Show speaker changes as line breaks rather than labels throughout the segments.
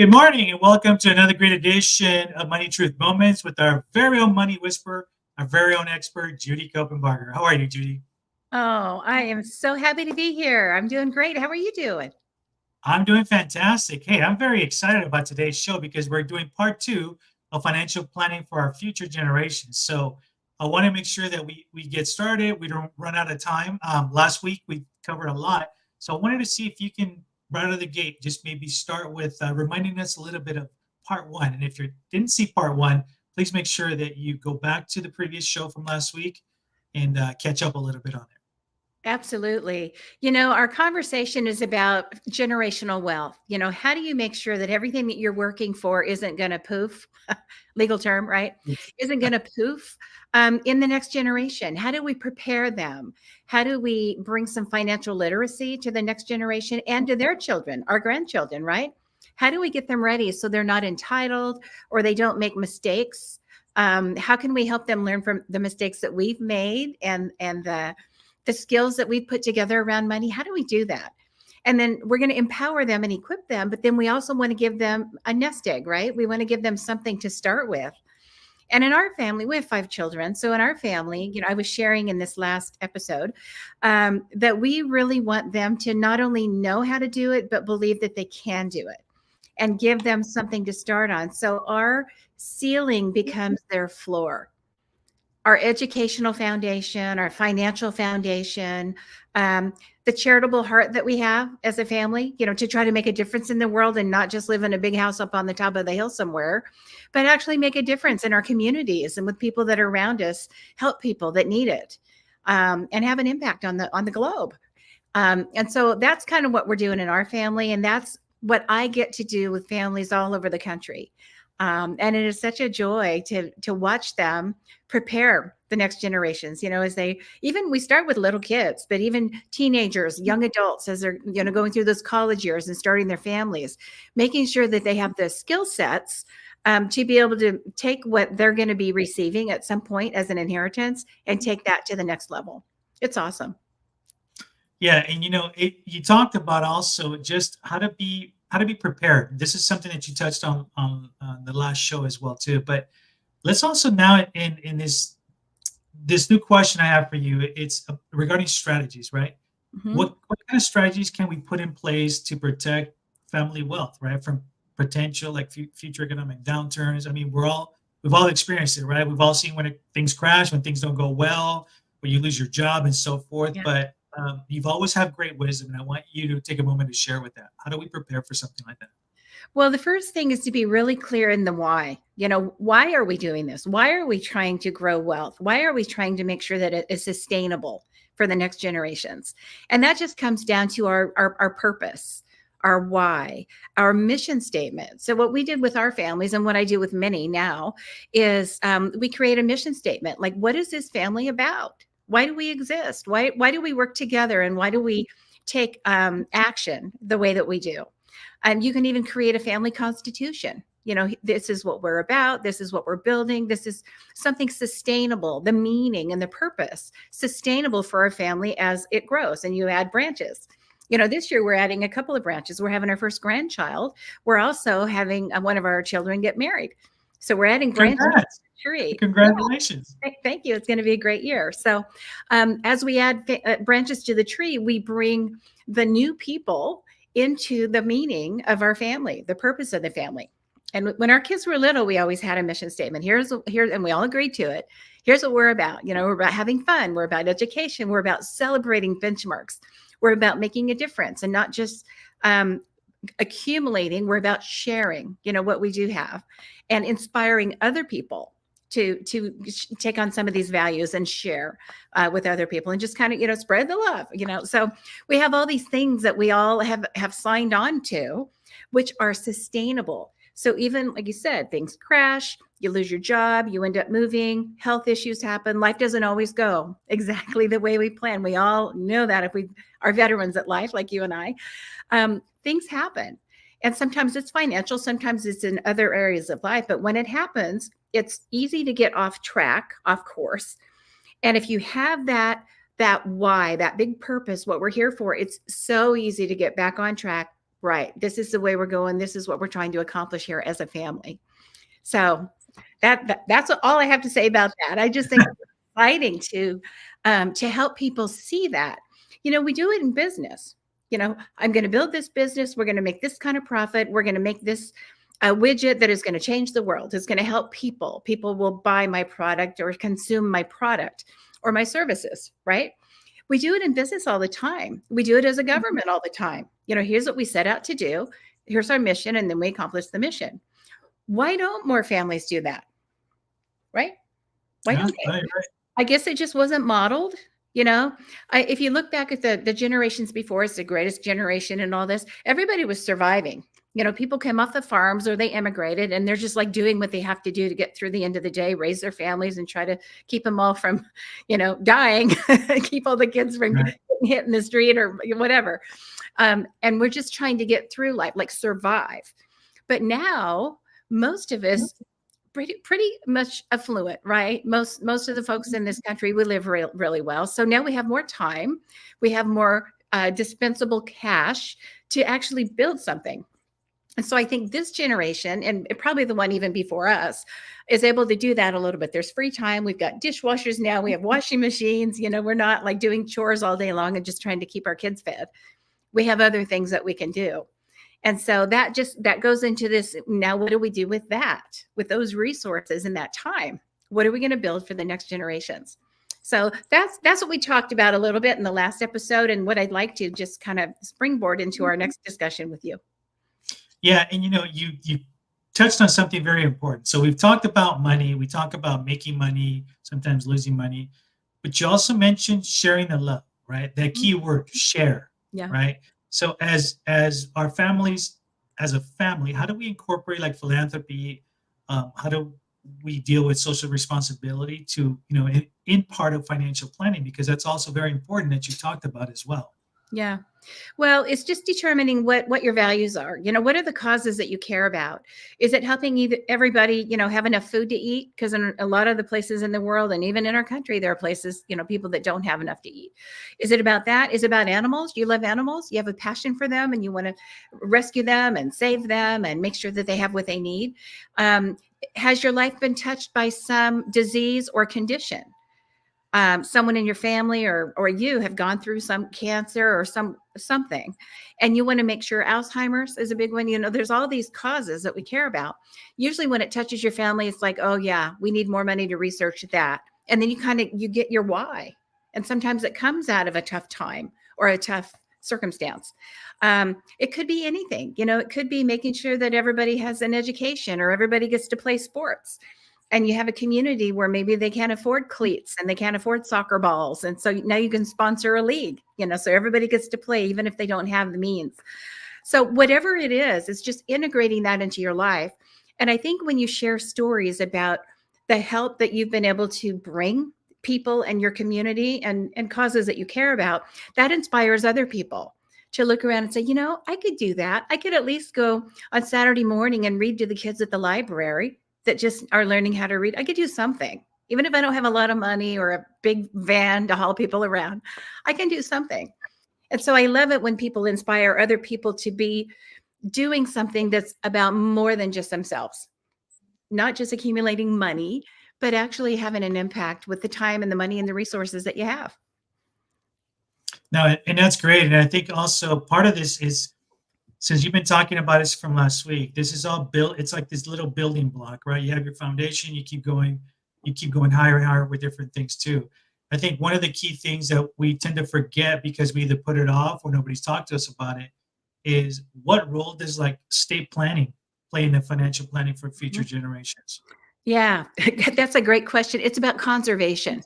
Good morning and welcome to another great edition of Money Truth Moments with our very own money whisperer, our very own expert, Judy Kopenbarger. How are you, Judy?
Oh, I am so happy to be here. I'm doing great. How are you doing?
I'm doing fantastic. Hey, I'm very excited about today's show because we're doing part two of financial planning for our future generations. So I want to make sure that we get started. We don't run out of time. Last week we covered a lot. So I wanted to see if you can, right out of the gate, just maybe start with reminding us a little bit of part one. And if you didn't see part one, please make sure that you go back to the previous show from last week and catch up a little bit on it.
Absolutely. Our conversation is about generational wealth. How do you make sure that everything that you're working for isn't going to poof, legal term, right?
Yes.
Isn't going to poof in the next generation? How do we prepare them? How do we bring some financial literacy to the next generation and to their children, our grandchildren, right? How do we get them ready so they're not entitled or they don't make mistakes? How can we help them learn from the mistakes that we've made and the skills that we put together around money? How do we do that? And then we're going to empower them and equip them, but then we also want to give them a nest egg, right? We want to give them something to start with. And in our family, we have 5 children. So in our family, I was sharing in this last episode that we really want them to not only know how to do it, but believe that they can do it and give them something to start on. So our ceiling becomes their floor, our educational foundation, our financial foundation, the charitable heart that we have as a family, to try to make a difference in the world and not just live in a big house up on the top of the hill somewhere, but actually make a difference in our communities and with people that are around us, help people that need it, and have an impact on the globe. And so that's kind of what we're doing in our family, and that's what I get to do with families all over the country. And it is such a joy to watch them prepare the next generations, as we start with little kids, but even teenagers, young adults, as they're, going through those college years and starting their families, making sure that they have the skill sets to be able to take what they're going to be receiving at some point as an inheritance and take that to the next level. It's awesome.
Yeah, and you talked about also just how to be prepared. This is something that you touched on the last show as well too. But let's also now in this new question I have for you. It's regarding strategies, right?
Mhm.
What kind of strategies can we put in place to protect family wealth, right, from potential like future economic downturns? I mean, we've all experienced it, right? We've all seen when things crash, when things don't go well, when you lose your job and so forth.
Yeah.
But you've always had great wisdom, and I want you to take a moment to share with that. How do we prepare for something like that?
Well, the first thing is to be really clear in the why. Why are we doing this? Why are we trying to grow wealth? Why are we trying to make sure that it is sustainable for the next generations? And that just comes down to our purpose, our why, our mission statement. So, what we did with our families and what I do with many now is we create a mission statement. Like, what is this family about? Why do we exist? Why do we work together? And why do we take action the way that we do? You can even create a family constitution. This is what we're about. This is what we're building. This is something sustainable, the meaning and the purpose, sustainable for our family as it grows. And you add branches. This year we're adding a couple of branches. We're having our first grandchild. We're also having one of our children get married. So we're adding branches to
Congrats!
the tree.
Congratulations!
Thank you. It's going to be a great year. So, as we add branches to the tree, we bring the new people into the meaning of our family, the purpose of the family. And when our kids were little, we always had a mission statement. And we all agreed to it. Here's what we're about. We're about having fun. We're about education. We're about celebrating benchmarks. We're about making a difference and not just accumulating. We're about sharing, what we do have and inspiring other people to take on some of these values and share with other people and just kind of, spread the love. So we have all these things that we all have signed on to, which are sustainable. So even like you said, things crash, you lose your job, you end up moving, health issues happen. Life doesn't always go exactly the way we plan. We all know that if we are veterans at life, like you and I, things happen. And sometimes it's financial, sometimes it's in other areas of life. But when it happens, it's easy to get off track, off course. And if you have that why, that big purpose, what we're here for, it's so easy to get back on track, right, this is the way we're going. This is what we're trying to accomplish here as a family. So that's all I have to say about that. I just think it's exciting to help people see that. We do it in business. I'm going to build this business. We're going to make this kind of profit. We're going to make this a widget that is going to change the world. It's going to help people. People will buy my product or consume my product or my services, right? We do it in business all the time. We do it as a government all the time. Here's what we set out to do. Here's our mission, and then we accomplish the mission. Why don't more families do that? Right? Why
Yeah,
don't they?
right, right.
I guess it just wasn't modeled. If you look back at the generations before us, the greatest generation and all this, everybody was surviving. People came off the farms or they immigrated, and they're just like doing what they have to do to get through the end of the day, raise their families, and try to keep them all from, dying, keep all the kids from
Right.
getting hit in the street or whatever. And we're just trying to get through life, like survive. But now most of us pretty much affluent, right? Most of the folks in this country, we live really well. So now we have more time, we have more dispensable cash to actually build something. And so I think this generation, and probably the one even before us, is able to do that a little bit. There's free time. We've got dishwashers now. We have washing machines. We're not like doing chores all day long and just trying to keep our kids fed. We have other things that we can do. And so that goes into this. Now, what do we do with that, with those resources and that time? What are we going to build for the next generations? So that's what we talked about a little bit in the last episode, and what I'd like to just kind of springboard into our next discussion with you.
Yeah, and you touched on something very important. So we've talked about money, we talk about making money, sometimes losing money, but you also mentioned sharing the love, right? That key word, share,
Yeah.
right? So as our families, as a family, how do we incorporate like philanthropy? How do we deal with social responsibility to, in part of financial planning? Because that's also very important that you talked about as well.
Yeah. Well, it's just determining what your values are. What are the causes that you care about? Is it helping everybody, have enough food to eat? Because in a lot of the places in the world, and even in our country, there are places, people that don't have enough to eat. Is it about that? Is it about animals? You love animals. You have a passion for them, and you want to rescue them and save them and make sure that they have what they need. Has your life been touched by some disease or condition? Someone in your family or you have gone through some cancer or something, and you want to make sure. Alzheimer's is a big one. There's all these causes that we care about. Usually when it touches your family, it's like, oh yeah, we need more money to research that. And then you get your why. And sometimes it comes out of a tough time or a tough circumstance. It could be anything. It could be making sure that everybody has an education or everybody gets to play sports. And you have a community where maybe they can't afford cleats and they can't afford soccer balls. And so now you can sponsor a league, so everybody gets to play, even if they don't have the means. So whatever it is, it's just integrating that into your life. And I think when you share stories about the help that you've been able to bring people and your community and causes that you care about, that inspires other people to look around and say, I could do that. I could at least go on Saturday morning and read to the kids at the library that just are learning how to read. I could do something, even if I don't have a lot of money or a big van to haul people around. I can do something. And so I love it when people inspire other people to be doing something that's about more than just themselves, not just accumulating money, but actually having an impact with the time and the money and the resources that you have.
No, and that's great. And I think also part of this is, since you've been talking about this from last week, this is all built. It's like this little building block, right? You have your foundation, you keep going higher and higher with different things too. I think one of the key things that we tend to forget because we either put it off or nobody's talked to us about it is, what role does like estate planning play in the financial planning for future generations?
Yeah, that's a great question. It's about conservation.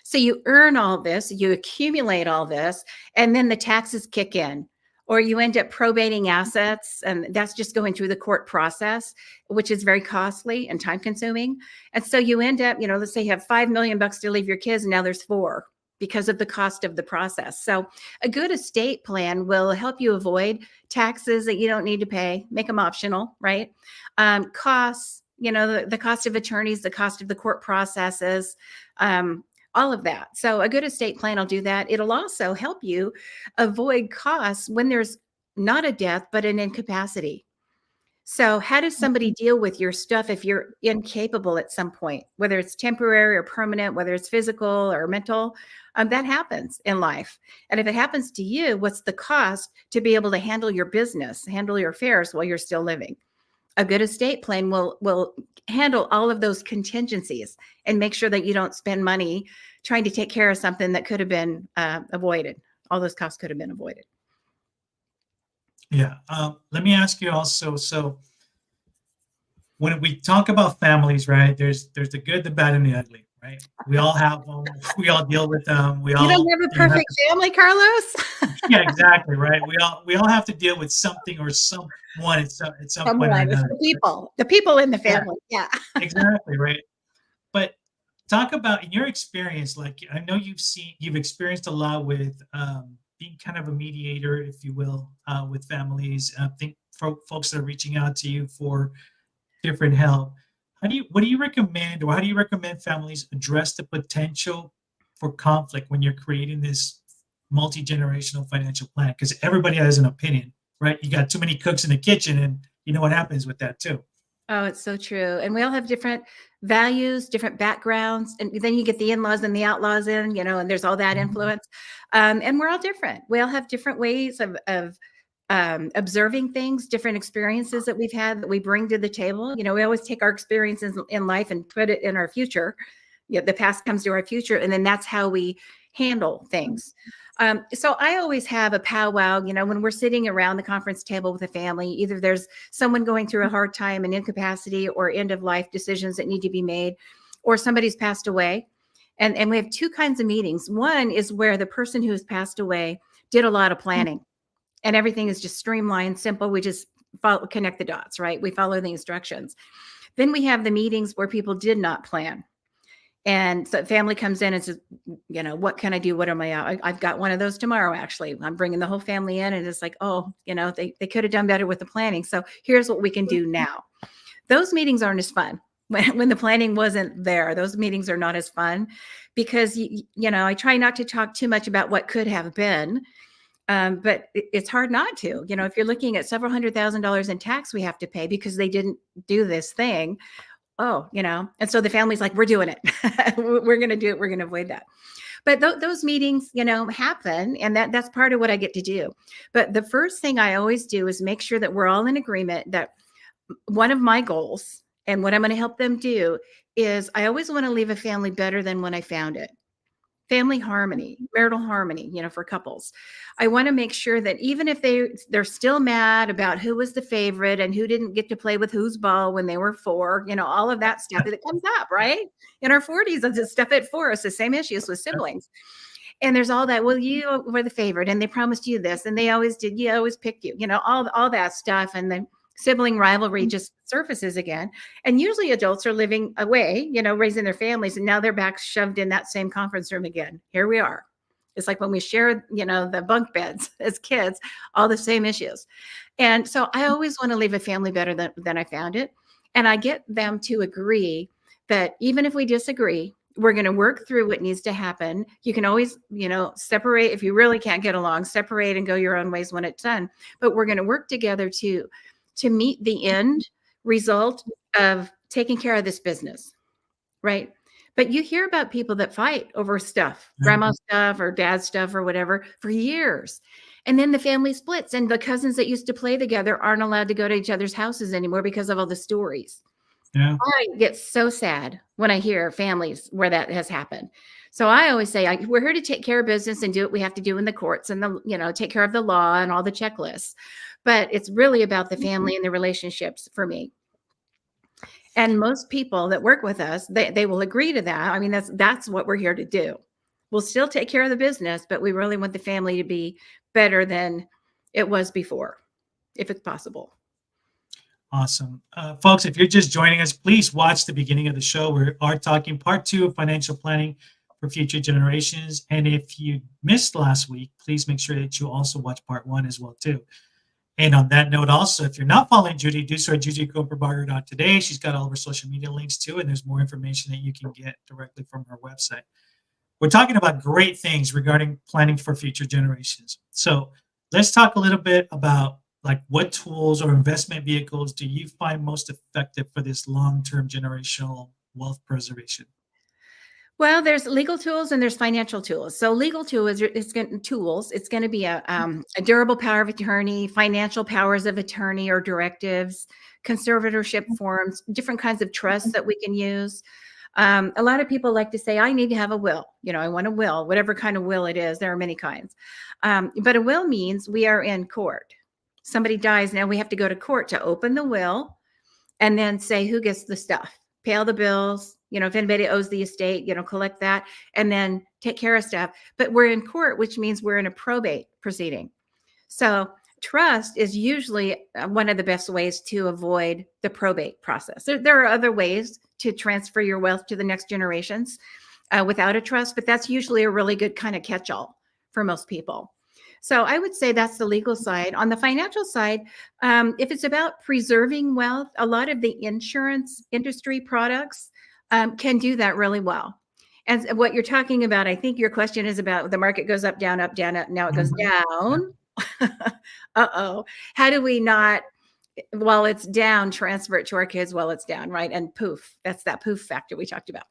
So you earn all this, you accumulate all this, and then the taxes kick in, or you end up probating assets, and that's just going through the court process, which is very costly and time consuming. And so you end up, let's say you have $5 million to leave your kids, and now there's 4 because of the cost of the process. So a good estate plan will help you avoid taxes that you don't need to pay, make them optional, right? Costs, the cost of attorneys, the cost of the court processes, all of that. So a good estate plan will do that. It'll also help you avoid costs when there's not a death, but an incapacity. So how does somebody deal with your stuff if you're incapable at some point, whether it's temporary or permanent, whether it's physical or mental? That happens in life. And if it happens to you, what's the cost to be able to handle your business, handle your affairs while you're still living? A good estate plan will handle all of those contingencies and make sure that you don't spend money trying to take care of something that could have been avoided. All those costs could have been avoided.
Yeah. Let me ask you also. So when we talk about families, right? There's the good, the bad, and the ugly, right? We all have them. We all deal with them. We
You don't
all,
have a
have
perfect family, Carlos?
yeah, exactly, right. We all have to deal with something or someone at some point or
Someone, it's
another.
the people in the
Yeah,
family. Yeah.
exactly, right. But talk about in your experience, like I know you've experienced a lot with being kind of a mediator, if you will, with families. I think folks that are reaching out to you for different help. What do you recommend, or how do you recommend families address the potential for conflict when you're creating this multi-generational financial plan? Because everybody has an opinion, right? You got too many cooks in the kitchen, and you know what happens with that too.
Oh, it's so true. And we all have different values, different backgrounds. And then you get the in-laws and the outlaws in, and there's all that
Mhm.
influence. And we're all different. We all have different ways of observing things, different experiences that we've had that we bring to the table. We always take our experiences in life and put it in our future. The past comes to our future, and then that's how we handle things. So I always have a powwow, when we're sitting around the conference table with a family, either there's someone going through a hard time and incapacity or end of life decisions that need to be made, or somebody's passed away. And we have two kinds of meetings. One is where the person who has passed away did a lot of planning and everything is just streamlined, simple. We just connect the dots, right? We follow the instructions. Then we have the meetings where people did not plan. And so family comes in and says, what can I do? What am I've got one of those tomorrow, actually. I'm bringing the whole family in and it's like, oh, they could have done better with the planning. So here's what we can do now. Those meetings aren't as fun. When the planning wasn't there, those meetings are not as fun because, I try not to talk too much about what could have been. But it's hard not to, if you're looking at several $100,000 in tax we have to pay because they didn't do this thing. Oh, and so the family's like, we're doing it. We're going to do it. We're going to avoid that. But those meetings, happen. And that's part of what I get to do. But the first thing I always do is make sure that we're all in agreement that one of my goals and what I'm going to help them do is I always want to leave a family better than when I found it. Family harmony, marital harmony, for couples. I want to make sure that even if they're still mad about who was the favorite and who didn't get to play with whose ball when they were 4, all of that stuff that comes up, right? In our 40s, it's the stuff at 4 is the same issues with siblings. And there's all that, well, you were the favorite and they promised you this and they always did, you always picked you, all that stuff. And then sibling rivalry just surfaces again. And usually adults are living away, raising their families, and now they're back shoved in that same conference room again. Here we are. It's like when we shared, the bunk beds as kids, all the same issues. And so I always want to leave a family better than I found it. And I get them to agree that even if we disagree, we're going to work through what needs to happen. You can always, separate if you really can't get along, separate and go your own ways when it's done. But we're going to work together to meet the end result of taking care of this business, right? But you hear about people that fight over stuff,
Yeah,
grandma's stuff or dad's stuff or whatever for years. And then the family splits and the cousins that used to play together aren't allowed to go to each other's houses anymore because of all the stories.
yeah.
I get so sad when I hear families where that has happened. So I always say, we're here to take care of business and do what we have to do in the courts and take care of the law and all the checklists. But it's really about the family and the relationships for me. And most people that work with us, they will agree to that. I mean, that's what we're here to do. We'll still take care of the business, but we really want the family to be better than it was before, if it's possible.
Awesome. Folks, if you're just joining us, please watch the beginning of the show. We are talking part 2 of financial planning for future generations. And if you missed last week, please make sure that you also watch part 1 as well too. And on that note, also, if you're not following Judy, do so at judycooperbarger.today. She's got all of her social media links too, and there's more information that you can get directly from her website. We're talking about great things regarding planning for future generations. So let's talk a little bit about like what tools or investment vehicles do you find most effective for this long-term generational wealth preservation?
Well, there's legal tools and there's financial tools. So legal tools is going tools. It's going to be a durable power of attorney, financial powers of attorney or directives, conservatorship forms, different kinds of trusts that we can use. A lot of people like to say, I need to have a will. I want a will, whatever kind of will it is. There are many kinds. But a will means we are in court. Somebody dies. Now we have to go to court to open the will and then say who gets the stuff, pay all the bills, if anybody owes the estate, collect that and then take care of stuff. But we're in court, which means we're in a probate proceeding. So trust is usually one of the best ways to avoid the probate process. There are other ways to transfer your wealth to the next generations without a trust, but that's usually a really good kind of catch-all for most people. So I would say that's the legal side. On the financial side, if it's about preserving wealth, a lot of the insurance industry products can do that really well. And what you're talking about, I think your question is about the market goes up, down, up, down, up. Now it goes
Mhm. Yeah.
down. Uh-oh. How do we not, while it's down, transfer it to our kids while it's down, right? And poof, that's that poof factor we talked about.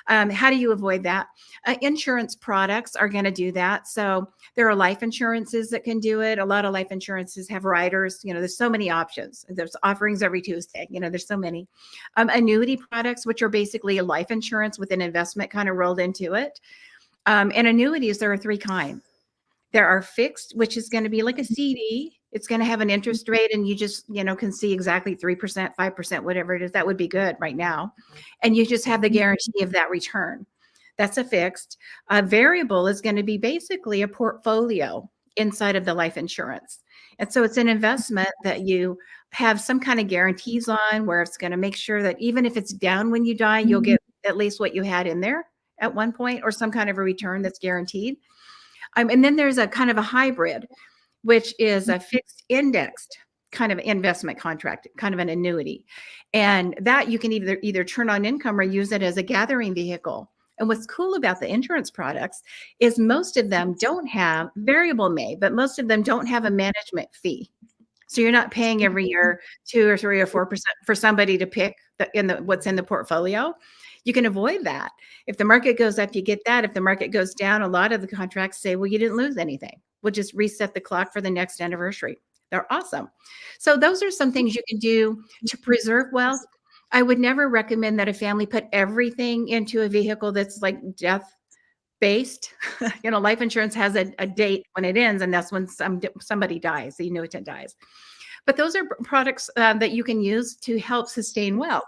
How do you avoid that? Insurance products are going to do that. So there are life insurances that can do it. A lot of life insurances have riders. There's so many options. There's offerings every Tuesday. There's so many. Annuity products, which are basically a life insurance with an investment kind of rolled into it. And annuities, there are three kinds. There are fixed, which is going to be like a CD. It's going to have an interest rate, and you just, can see exactly 3%, 5%, whatever it is. That would be good right now. And you just have the guarantee of that return. That's a fixed. A variable is going to be basically a portfolio inside of the life insurance. And so it's an investment that you have some kind of guarantees on where it's going to make sure that even if it's down when you die, you'll get at least what you had in there at one point or some kind of a return that's guaranteed. And then there's a kind of a hybrid, which is a fixed indexed kind of investment contract, kind of an annuity. And that you can either turn on income or use it as a gathering vehicle. And what's cool about the insurance products is most of them don't have variable may, but most of them don't have a management fee. So you're not paying every year 2 or 3 or 4% for somebody to pick what's in the portfolio. You can avoid that. If the market goes up, you get that. If the market goes down, a lot of the contracts say, well, you didn't lose anything. We'll just reset the clock for the next anniversary. They're awesome. So those are some things you can do to preserve wealth. I would never recommend that a family put everything into a vehicle that's like death based. Life insurance has a date when it ends, and that's when somebody dies, the annuitant dies. But those are products that you can use to help sustain wealth.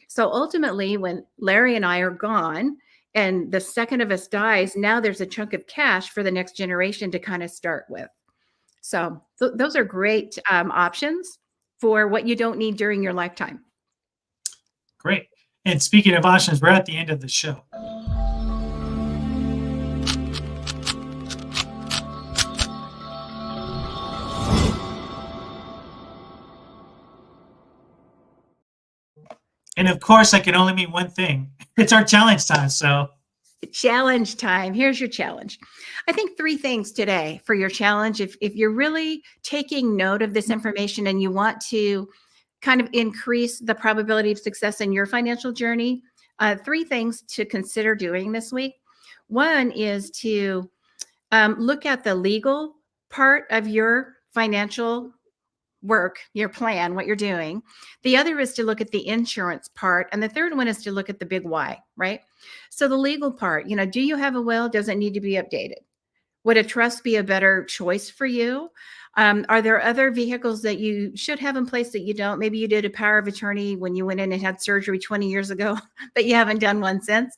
So ultimately, when Larry and I are gone, and the second of us dies, now there's a chunk of cash for the next generation to kind of start with. So those are great options for what you don't need during your lifetime.
Great. And speaking of options, we're at the end of the show. And of course, I can only mean one thing. It's our challenge time. So
Challenge time. Here's your challenge. I think 3 things today for your challenge. If you're really taking note of this information and you want to kind of increase the probability of success in your financial journey, 3 things to consider doing this week. One is to look at the legal part of your financial work, your plan, what you're doing. The other is to look at the insurance part. And the third one is to look at the big why, right? So the legal part, do you have a will? Does it need to be updated? Would a trust be a better choice for you? Are there other vehicles that you should have in place that you don't? Maybe you did a power of attorney when you went in and had surgery 20 years ago, but you haven't done one since.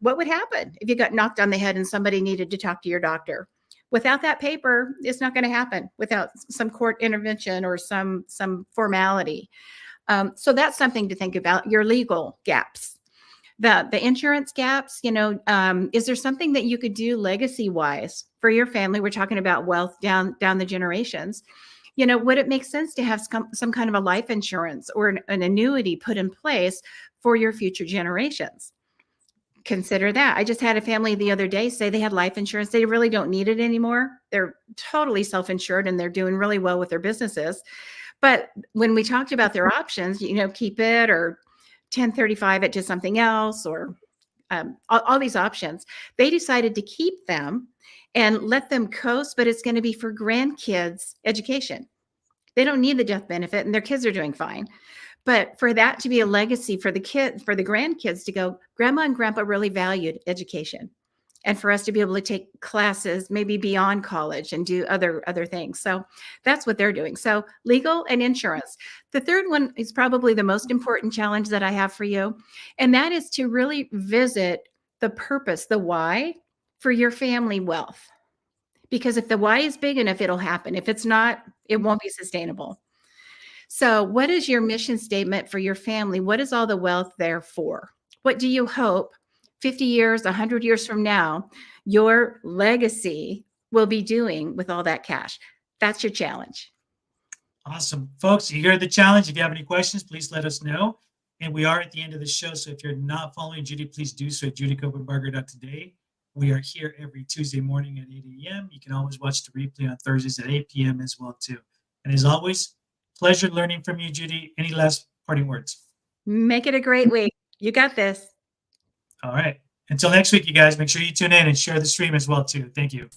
What would happen if you got knocked on the head and somebody needed to talk to your doctor? Without that paper, it's not going to happen without some court intervention or some formality. So that's something to think about, your legal gaps. The insurance gaps, is there something that you could do legacy wise for your family? We're talking about wealth down the generations. Would it make sense to have some kind of a life insurance or an annuity put in place for your future generations? consider that. I just had a family the other day say they had life insurance. They really don't need it anymore. They're totally self-insured and they're doing really well with their businesses. But when we talked about their options, keep it or 1035 it to something else, or all these options, they decided to keep them and let them coast, but it's going to be for grandkids' education. They don't need the death benefit and their kids are doing fine. But for that to be a legacy for the grandkids to go, grandma and grandpa really valued education. And for us to be able to take classes, maybe beyond college, and do other things. So that's what they're doing. So legal and insurance. The third one is probably the most important challenge that I have for you. And that is to really visit the purpose, the why for your family wealth. Because if the why is big enough, it'll happen. If it's not, it won't be sustainable. So, what is your mission statement for your family? What is all the wealth there for? What do you hope 50 years, 100 years from now, your legacy will be doing with all that cash? That's your challenge.
Awesome. Folks, you heard the challenge. If you have any questions, please let us know. And we are at the end of the show. So if you're not following Judy, please do so at judycopenbarger.today. We are here every Tuesday morning at 8 a.m. You can always watch the replay on Thursdays at 8 p.m. as well, too. And as always, pleasure learning from you, Judy. Any last parting words?
Make it a great week. You got this.
All right. Until next week, you guys, make sure you tune in and share the stream as well, too. Thank you.